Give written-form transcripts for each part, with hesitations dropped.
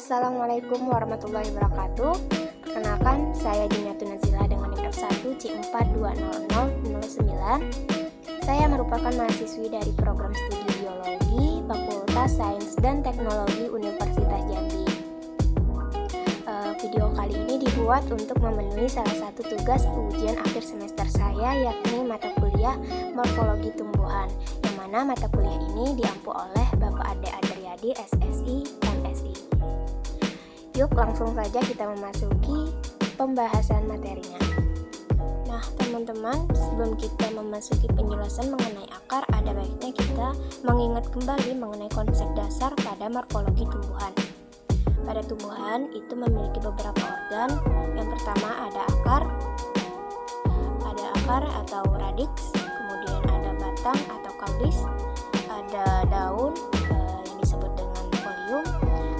Assalamualaikum warahmatullahi wabarakatuh. Perkenalkan, saya Juniatun Nazila dengan NIM F1 C4200009. Saya merupakan mahasiswi dari program studi biologi Fakultas Sains dan Teknologi Universitas Jambi. Video kali ini dibuat untuk memenuhi salah satu tugas ujian akhir semester saya, yakni mata kuliah Morfologi Tumbuhan, yang mana mata kuliah ini diampu oleh Bapak Ade Adriadi, SSI, MSI. Yuk langsung saja kita memasuki pembahasan materinya. Nah teman-teman, sebelum kita memasuki penjelasan mengenai akar, ada baiknya kita mengingat kembali mengenai konsep dasar pada morfologi tumbuhan. Pada tumbuhan itu memiliki beberapa organ. Yang pertama ada akar atau radix, kemudian ada batang atau kaudis, ada daun yang disebut dengan folium,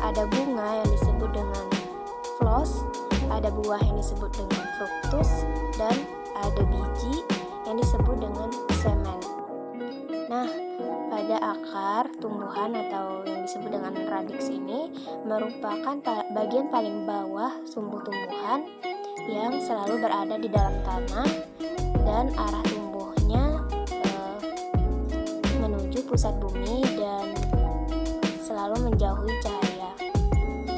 ada bunga yang disebut dengan floss, ada buah yang disebut dengan fructus, dan ada biji yang disebut dengan semen. Nah, pada akar tumbuhan atau yang disebut dengan radix ini merupakan bagian paling bawah sumbu tumbuhan yang selalu berada di dalam tanah dan arah tumbuhnya menuju pusat bumi dan selalu menjauhi cahaya.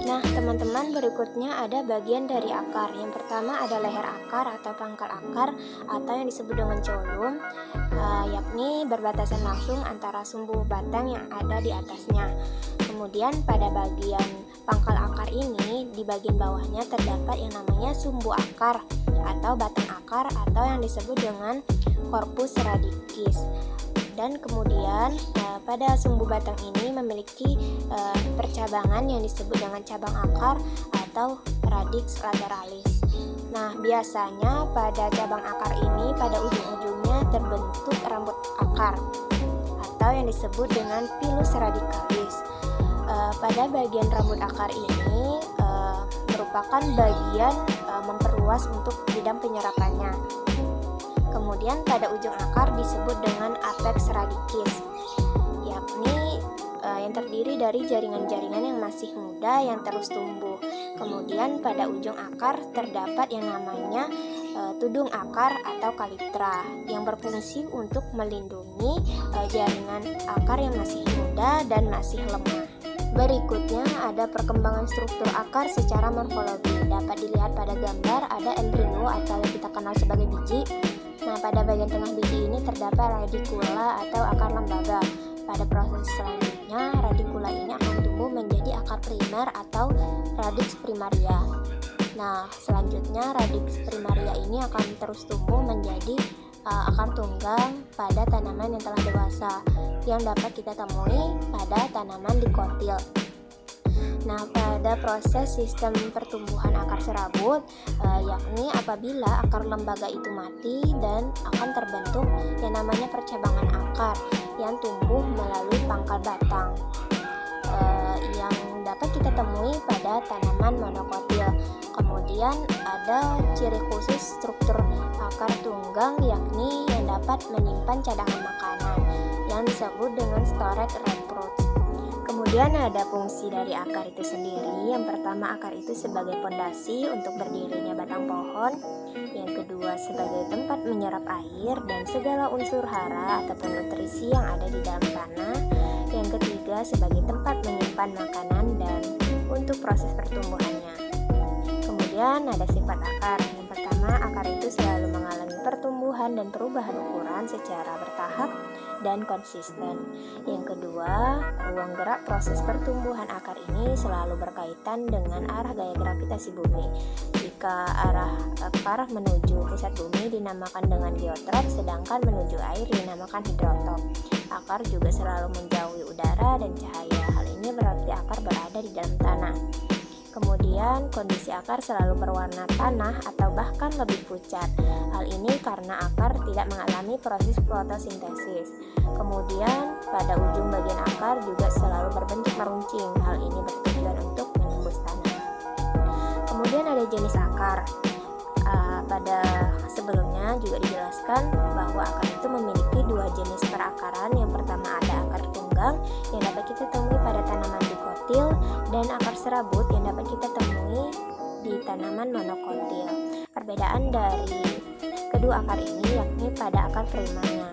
Nah, teman-teman, berikutnya ada bagian dari akar. Yang pertama ada leher akar atau pangkal akar atau yang disebut dengan colum, yakni berbatasan langsung antara sumbu batang yang ada di atasnya. Kemudian pada bagian pangkal akar ini, di bagian bawahnya terdapat yang namanya sumbu akar atau batang akar atau yang disebut dengan corpus radicus. Dan kemudian pada sumbu batang ini memiliki percabangan yang disebut dengan cabang akar atau radix lateralis. Nah, biasanya pada cabang akar ini pada ujung-ujungnya terbentuk rambut akar atau yang disebut dengan pilus radicalis. Pada bagian rambut akar ini merupakan bagian memperluas untuk bidang penyerapannya. Kemudian pada ujung akar disebut dengan apex radicus, yakni yang terdiri dari jaringan-jaringan yang masih muda yang terus tumbuh. Kemudian pada ujung akar terdapat yang namanya tudung akar atau kalitra yang berfungsi untuk melindungi jaringan akar yang masih muda dan masih lemah. Berikutnya ada perkembangan struktur akar secara morfologi. Dapat dilihat pada gambar ada embrio atau yang kita kenal sebagai biji. Nah, pada bagian tengah biji ini terdapat radikula atau akar lembaga. Pada proses selanjutnya, radikula ini akan tumbuh menjadi akar primer atau radix primaria. Nah, selanjutnya radix primaria ini akan terus tumbuh menjadi akar tunggang pada tanaman yang telah dewasa yang dapat kita temui pada tanaman dikotil. Nah, pada proses sistem pertumbuhan akar serabut, yakni apabila akar lembaga itu mati dan akan terbentuk yang namanya percabangan akar yang tumbuh melalui pangkal batang, yang dapat kita temui pada tanaman monokotil. Kemudian ada ciri khusus struktur akar tunggang, yakni yang dapat menyimpan cadangan makanan yang disebut dengan storage roots. Kemudian ada fungsi dari akar itu sendiri. Yang pertama, akar itu sebagai pondasi untuk berdirinya batang pohon. Yang kedua, sebagai tempat menyerap air dan segala unsur hara ataupun nutrisi yang ada di dalam tanah. Yang ketiga, sebagai tempat menyimpan makanan dan untuk proses pertumbuhannya. Kemudian ada sifat akar. Yang pertama, akar itu selalu mengalami pertumbuhan dan perubahan ukuran secara bertahap dan konsisten. Yang kedua, ruang gerak proses pertumbuhan akar ini selalu berkaitan dengan arah gaya gravitasi bumi. Jika arah akar menuju pusat bumi dinamakan dengan geotrop, sedangkan menuju air dinamakan hidrotop. Akar juga selalu menjauhi udara dan cahaya. Hal ini berarti akar berada di dalam tanah. Kemudian kondisi akar selalu berwarna tanah atau bahkan lebih pucat. Hal ini karena akar tidak mengalami proses fotosintesis. Kemudian pada ujung bagian akar juga selalu berbentuk meruncing. Hal ini bertujuan untuk menembus tanah. Kemudian ada jenis akar. Pada sebelumnya juga dijelaskan bahwa akar itu memiliki dua jenis perakaran. Yang pertama ada akar tunggal tunggang yang dapat kita temui pada tanaman dikotil, dan akar serabut yang dapat kita temui di tanaman monokotil. Perbedaan dari kedua akar ini yakni pada akar primernya.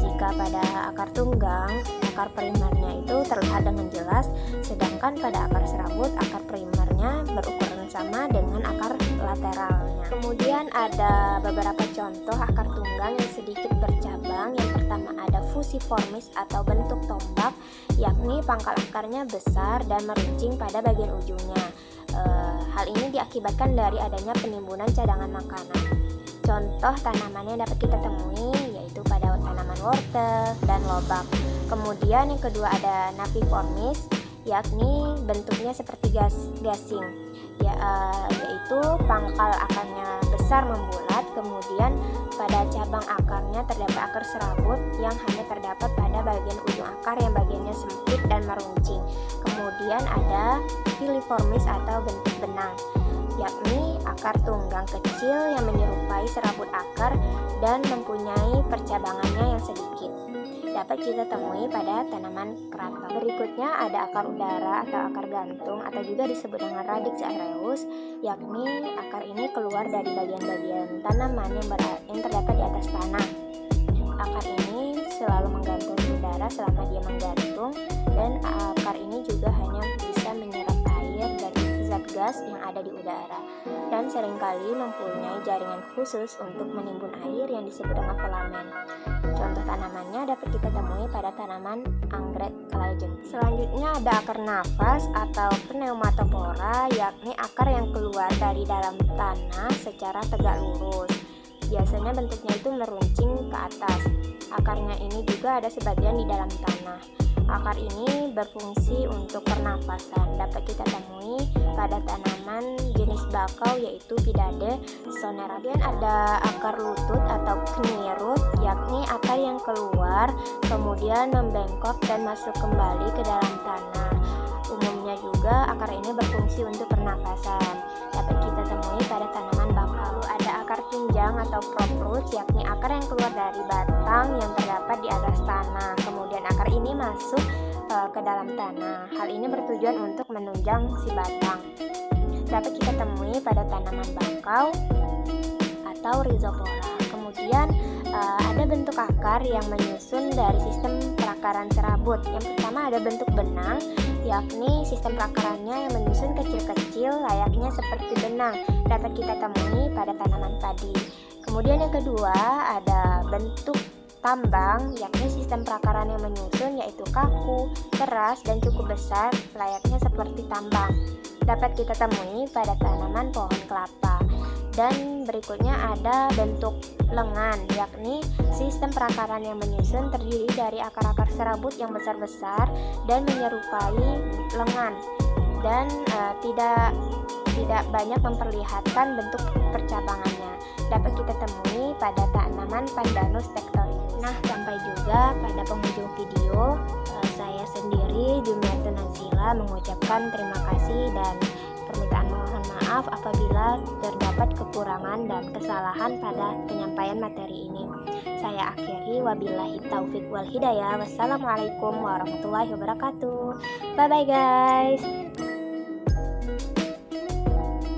Jika pada akar tunggang, akar primernya itu terlihat dengan jelas, sedangkan pada akar serabut, akar primernya berukuran sama dengan akar lateralnya. Kemudian ada beberapa contoh akar tunggang yang sedikit bercabang. Yang pertama ada fusiformis atau bentuk tombak, yakni pangkal akarnya besar dan meruncing pada bagian ujungnya. Hal ini diakibatkan dari adanya penimbunan cadangan makanan. Contoh tanaman yang dapat kita temui yaitu pada tanaman wortel dan lobak. Kemudian yang kedua ada napiformis, yakni bentuknya seperti gasing, yaitu pangkal akarnya besar membulat. Kemudian pada cabang akarnya terdapat akar serabut yang hanya terdapat pada bagian ujung akar yang bagiannya sempit dan meruncing. Kemudian ada filiformis atau bentuk benang, yakni akar tunggang kecil yang menyerupai serabut akar dan mempunyai percabangannya yang sedikit. Dapat kita temui pada tanaman keraton. Berikutnya ada akar udara atau akar gantung atau juga disebut dengan radix aereus, yakni akar ini keluar dari bagian-bagian tanaman yang terdapat di atas tanah. Akar ini selalu menggantung di udara selama dia menggantung, dan akar ini juga hanya bisa menyerap air dari zat gas yang ada di udara, dan seringkali mempunyai jaringan khusus untuk menimbun air yang disebut dengan filamen. Contoh tanamannya dapat kita temui pada tanaman anggrek kalajen. Selanjutnya ada akar nafas atau pneumatopora, yakni akar yang keluar dari dalam tanah secara tegak lurus. Biasanya bentuknya itu meruncing ke atas. Akarnya ini juga ada sebagian di dalam tanah. Akar ini berfungsi untuk pernapasan. Dapat kita temui pada tanaman jenis bakau yaitu Pidade sonera. Kemudian ada akar lutut atau knirut, yakni akar yang keluar kemudian membengkok dan masuk kembali ke dalam tanah. Umumnya juga akar ini berfungsi untuk pernapasan. Dapat kita temui pada tanaman bakau. Ada akar kinjang atau prop roots, yakni akar yang keluar dari batang yang terdapat di atas tanah. Kemudian akar ini masuk ke dalam tanah. Hal ini bertujuan untuk menunjang si batang. Dapat kita temui pada tanaman bakau atau rhizopora. Kemudian ada bentuk akar yang menyusun dari sistem perakaran serabut. Yang pertama ada bentuk benang, yakni sistem perakarannya yang menyusun kecil-kecil layaknya seperti benang. Dapat kita temui pada tanaman padi. Kemudian yang kedua ada bentuk tambang, yakni sistem perakaran yang menyusun yaitu kaku, keras, dan cukup besar layaknya seperti tambang. Dapat kita temui pada tanaman pohon kelapa. Dan berikutnya ada bentuk lengan, yakni sistem perakaran yang menyusun terdiri dari akar-akar serabut yang besar-besar dan menyerupai lengan, dan tidak banyak memperlihatkan bentuk percabangannya. Dapat kita temui pada tanaman Pandanus tectorius. Nah, sampai juga pada penghujung video. Saya sendiri Jumiatun Nazila mengucapkan terima kasih dan permintaan mohon maaf apabila terdapat kekurangan dan kesalahan pada penyampaian materi ini. Saya akhiri, wabillahi taufik wal hidayah. Wassalamualaikum warahmatullahi wabarakatuh. Bye bye guys.